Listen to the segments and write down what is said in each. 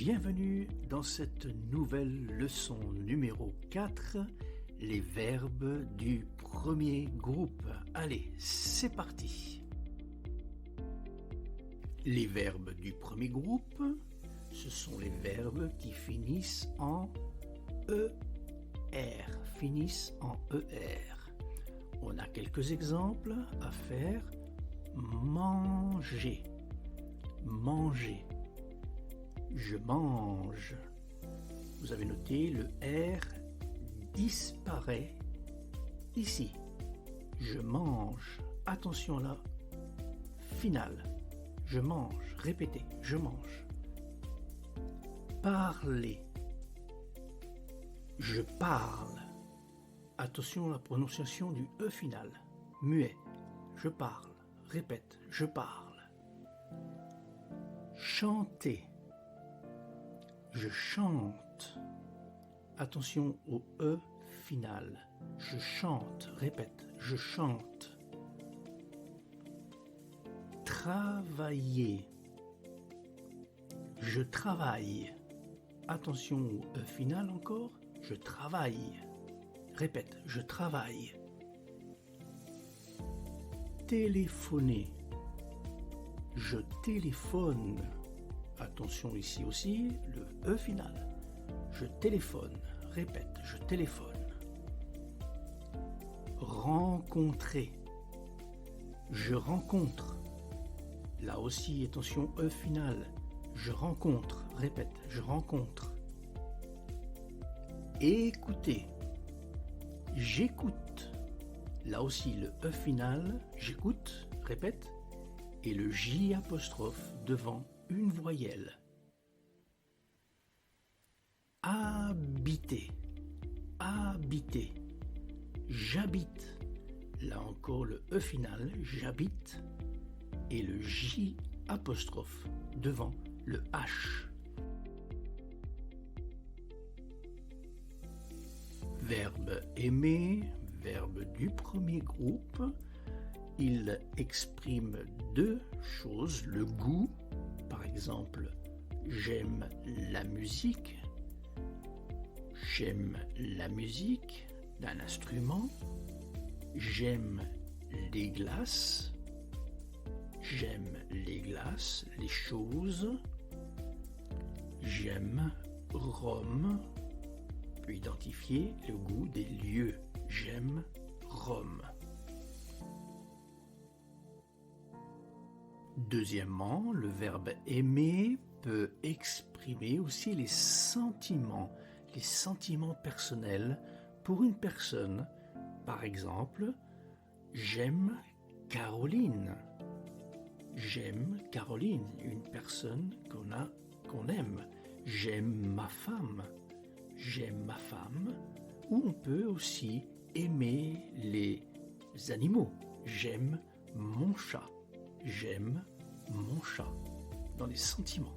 Bienvenue dans cette nouvelle leçon numéro 4, les verbes du premier groupe. Allez, c'est parti. Les verbes du premier groupe, ce sont les verbes qui finissent en ER, On a quelques exemples à faire. Manger, manger. Je mange. Vous avez noté, le R disparaît ici. Je mange. Attention là. Finale. Je mange. Répétez. Je mange. Parler. Je parle. Attention à la prononciation du E final. Muet. Je parle. Répète. Je parle. Chanter. Je chante. Attention au E final. Je chante. Répète. Je chante. Travailler. Je travaille. Attention au E final encore. Je travaille. Répète. Je travaille. Téléphoner. Je téléphone. Attention ici aussi, le E final. Je téléphone. Répète, je téléphone. Rencontrer. Je rencontre. Là aussi, attention, E final. Je rencontre. Répète, je rencontre. Écouter. J'écoute. Là aussi, le E final. J'écoute. Répète. Et le J apostrophe devant une voyelle. Habiter. Habiter. J'habite. Là encore le E final, j'habite. Et le J apostrophe devant le H. Verbe aimer, verbe du premier groupe. Il exprime deux choses, le goût. Par exemple, j'aime la musique. J'aime la musique d'un instrument. J'aime les glaces. J'aime les glaces, les choses. J'aime Rome. On peut identifier le goût des lieux. J'aime Rome. Deuxièmement, le verbe aimer peut exprimer aussi les sentiments personnels pour une personne. Par exemple, j'aime Caroline. J'aime Caroline, une personne qu'on aime. J'aime ma femme. J'aime ma femme. Ou on peut aussi aimer les animaux. J'aime mon chat. J'aime mon chat, dans les sentiments.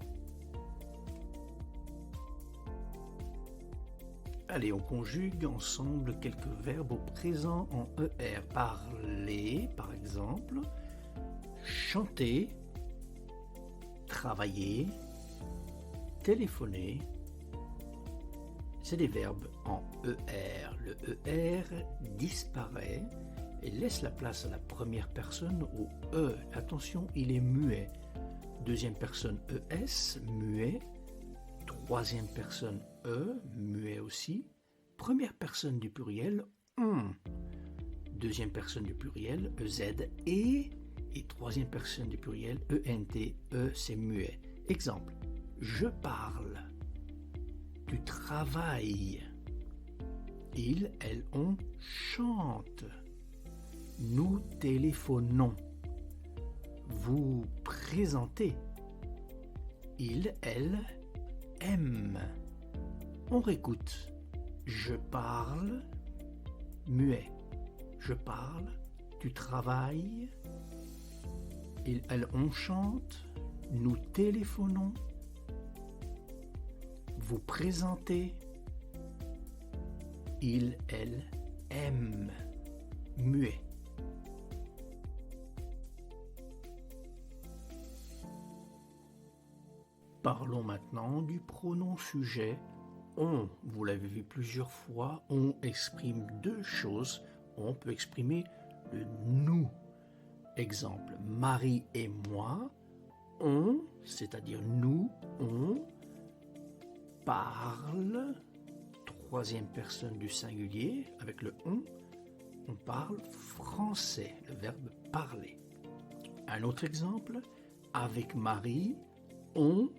Allez, on conjugue ensemble quelques verbes au présent en ER. Parler, par exemple, chanter, travailler, téléphoner. C'est des verbes en ER. Le ER disparaît et laisse la place à la première personne au E. Attention, il est muet. Deuxième personne ES, muet. Troisième personne E, muet aussi. Première personne du pluriel, on. Deuxième personne du pluriel, EZ, et troisième personne du pluriel, ENT, E, c'est muet. Exemple, je parle. Tu travailles. Il, elle, on chante. Nous téléphonons. Vous présentez. Il, elle, aime. On réécoute. Je parle, muet. Je parle, tu travailles. Il, elle, on chante. Nous téléphonons. Vous présentez. Il, elle, aime. Muet. Parlons maintenant du pronom sujet. On, vous l'avez vu plusieurs fois, on exprime deux choses. On peut exprimer le nous. Exemple, Marie et moi, on, c'est-à-dire nous, on parle, troisième personne du singulier, avec le on parle français, le verbe parler. Un autre exemple, avec Marie, on,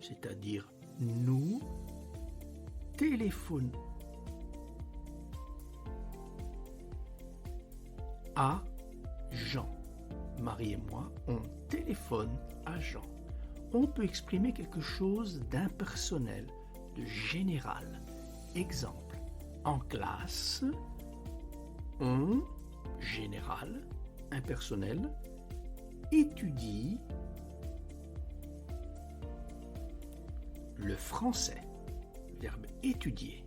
c'est-à-dire nous, téléphone à Jean. Marie et moi, on téléphone à Jean. On peut exprimer quelque chose d'impersonnel, de général. Exemple, en classe, on, général, impersonnel, étudie le français, verbe étudier.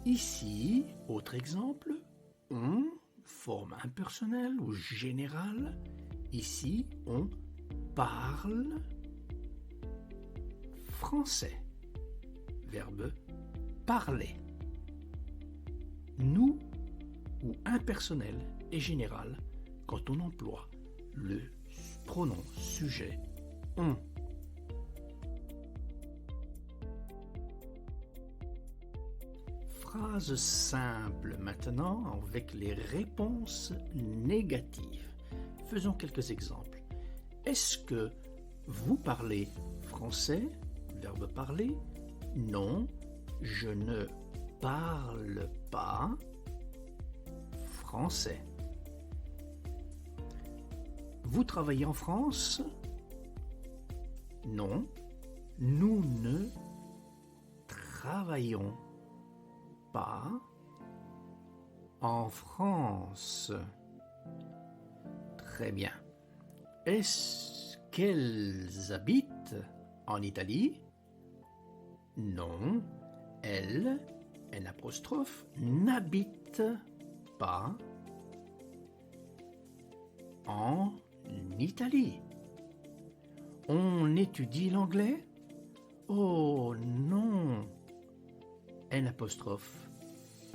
Ici, autre exemple, on, forme impersonnelle ou générale. Ici, on parle français, verbe parler. Nous, ou impersonnel et général, quand on emploie le pronom sujet on. Phrase simple maintenant avec les réponses négatives. Faisons quelques exemples. Est-ce que vous parlez français? Verbe parler. Non, je ne parle pas français. Vous travaillez en France? Non, nous ne travaillons pas en France. Très bien. Est-ce qu'elles habitent en Italie? Non, elles, n'habitent pas en Italie. On étudie l'anglais? Oh non,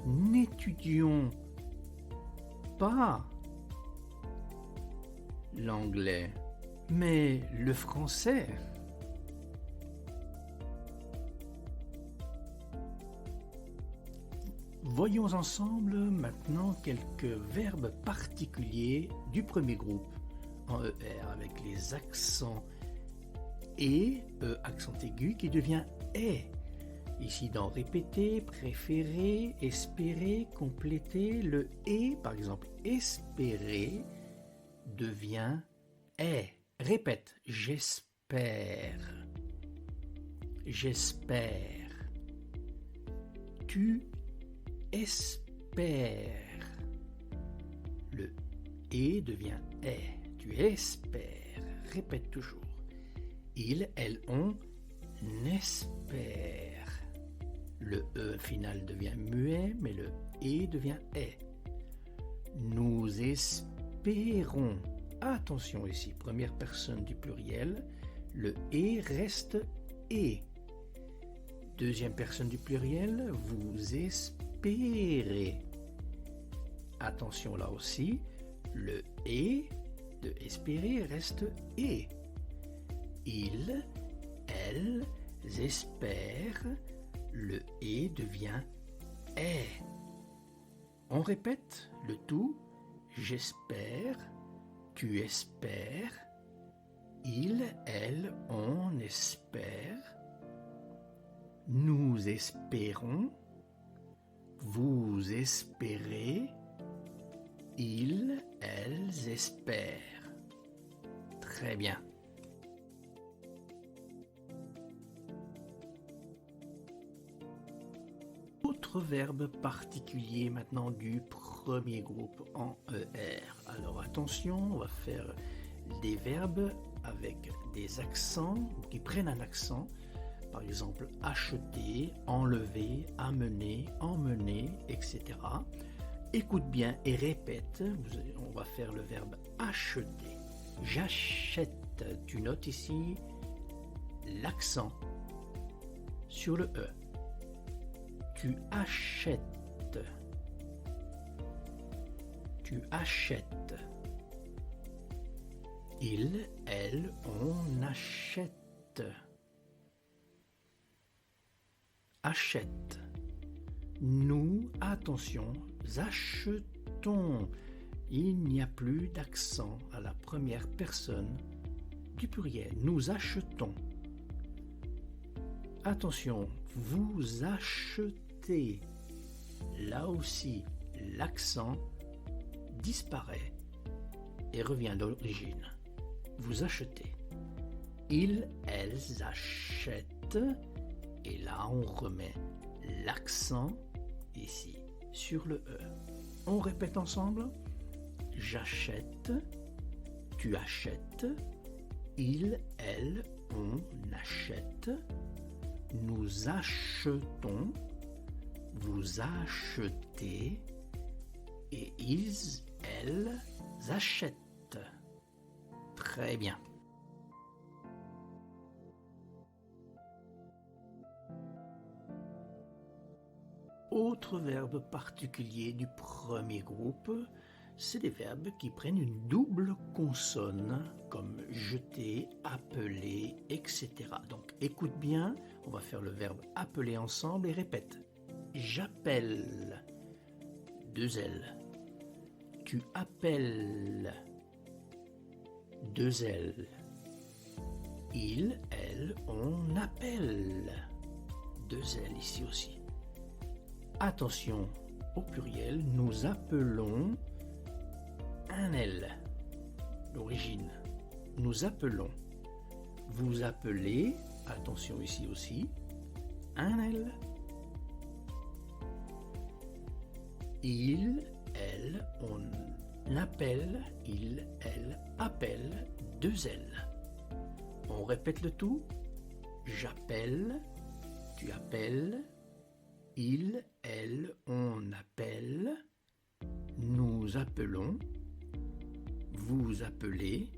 n'étudions pas l'anglais, mais le français. Voyons ensemble maintenant quelques verbes particuliers du premier groupe en ER avec les accents et accent aigu qui devient est. Ici dans répéter, préférer, espérer, compléter, le et, par exemple espérer, devient est. Répète, j'espère. J'espère. Tu espères. Le et devient est. Tu espères. Répète toujours. Il, elle, on espère. Le E final devient muet, mais le E devient est. Nous espérons. Attention ici, première personne du pluriel, le E reste est. Deuxième personne du pluriel, vous espérez. Attention là aussi, le E de espérer reste est. Ils, elles espèrent. Le et devient est. On répète le tout. J'espère, tu espères, il, elle, on espère, nous espérons, vous espérez, ils, elles espèrent. Très bien. Autre verbe particulier maintenant du premier groupe en ER. Alors attention, on va faire des verbes avec des accents qui prennent un accent. Par exemple, acheter, enlever, amener, emmener, etc. Écoute bien et répète. On va faire le verbe acheter. J'achète. Tu notes ici l'accent sur le E. Tu achètes. Tu achètes. Il, elle, on achète. Achète. Nous, attention, achetons. Il n'y a plus d'accent à la première personne du pluriel. Nous achetons. Attention, vous achetez. Là aussi, l'accent disparaît et revient d'origine. Vous achetez. Ils, elles achètent. Et là, on remet l'accent ici sur le E. On répète ensemble. J'achète. Tu achètes. Il, elle, on achète. Nous achetons. Vous achetez. Et ils, elles achètent. Très bien. Autre verbe particulier du premier groupe, c'est des verbes qui prennent une double consonne, comme jeter, appeler, etc. Donc écoute bien, on va faire le verbe appeler ensemble et répète. J'appelle, 2 L. Tu appelles, 2 L. Il, elle, on appelle, 2 L ici aussi. Attention, au pluriel, nous appelons un L, l'origine. Nous appelons. Vous appelez, attention ici aussi, un L. Il, elle, on appelle, il, elle, appelle, 2 L. On répète le tout. J'appelle, tu appelles, il, elle, on appelle, nous appelons, vous appelez,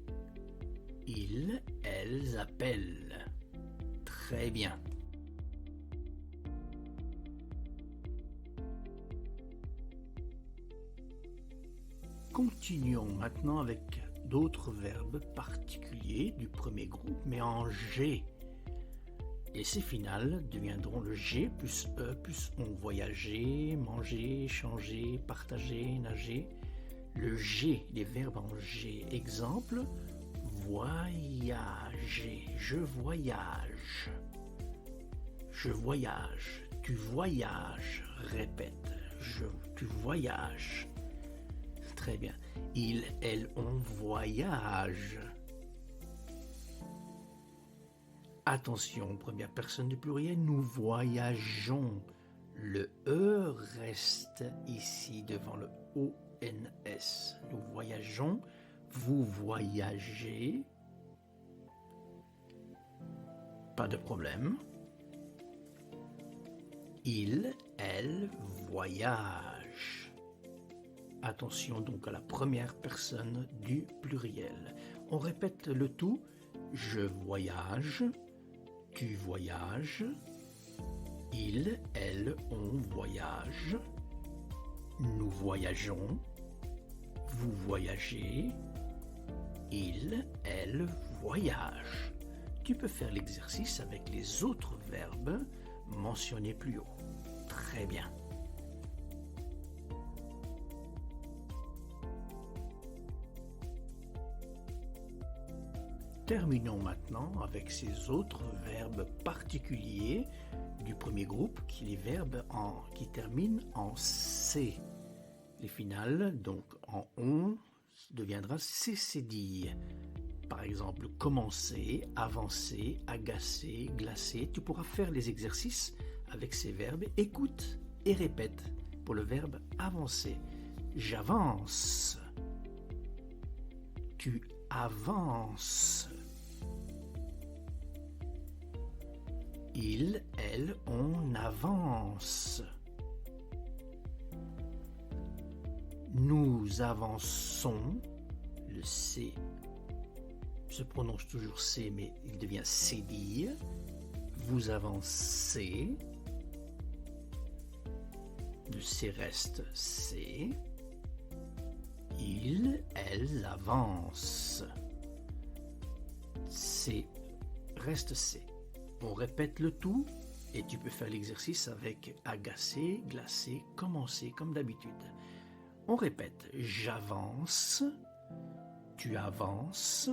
ils, elles appellent. Très bien. Continuons maintenant avec d'autres verbes particuliers du premier groupe, mais en G. Et ces finales deviendront le G plus E plus on. Voyager, manger, changer, partager, nager. Le G, les verbes en G. Exemple, voyager. Je voyage. Je voyage. Tu voyages. Répète. Tu voyages. Très bien. Il, elle, on voyage. Attention, première personne du pluriel, nous voyageons. Le E reste ici devant le ONS. Nous voyageons, vous voyagez. Pas de problème. Il, elle voyage. Attention donc à la première personne du pluriel. On répète le tout. Je voyage. Tu voyages, il, elle, on voyage, nous voyageons, vous voyagez, il, elle voyage. Tu peux faire l'exercice avec les autres verbes mentionnés plus haut. Très bien. Terminons maintenant avec ces autres verbes particuliers du premier groupe, qui les verbes qui terminent en C. Les finales, donc en on, deviendra cécédille. par exemple commencer, avancer, agacer, glacer. Tu pourras faire les exercices avec ces verbes. Écoute et répète pour le verbe avancer. J'avance. Tu avances. Il, elle, on avance. Nous avançons. Le C se prononce toujours C, mais il devient cédille. Vous avancez. Le C reste C. Il, elle avance. C reste C. On répète le tout et tu peux faire l'exercice avec agacer, glacer, commencer comme d'habitude. On répète, j'avance, tu avances,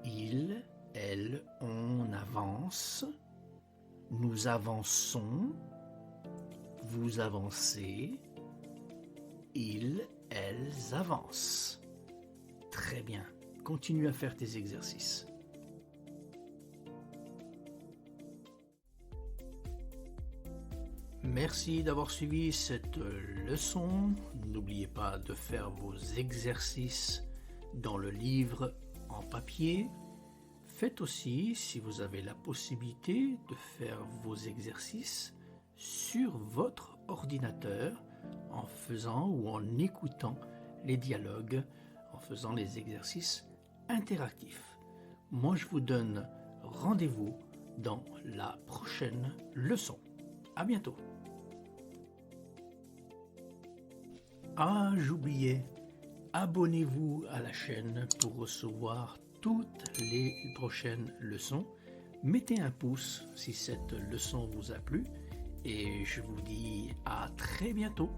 il, elle, on avance, nous avançons, vous avancez, ils, elles avancent. Très bien, continue à faire tes exercices. Merci d'avoir suivi cette leçon. N'oubliez pas de faire vos exercices dans le livre en papier. Faites aussi, si vous avez la possibilité, de faire vos exercices sur votre ordinateur en faisant ou en écoutant les dialogues, en faisant les exercices interactifs. Moi, je vous donne rendez-vous dans la prochaine leçon. À bientôt. Ah, j'oubliais, abonnez-vous à la chaîne pour recevoir toutes les prochaines leçons. Mettez un pouce si cette leçon vous a plu et je vous dis à très bientôt.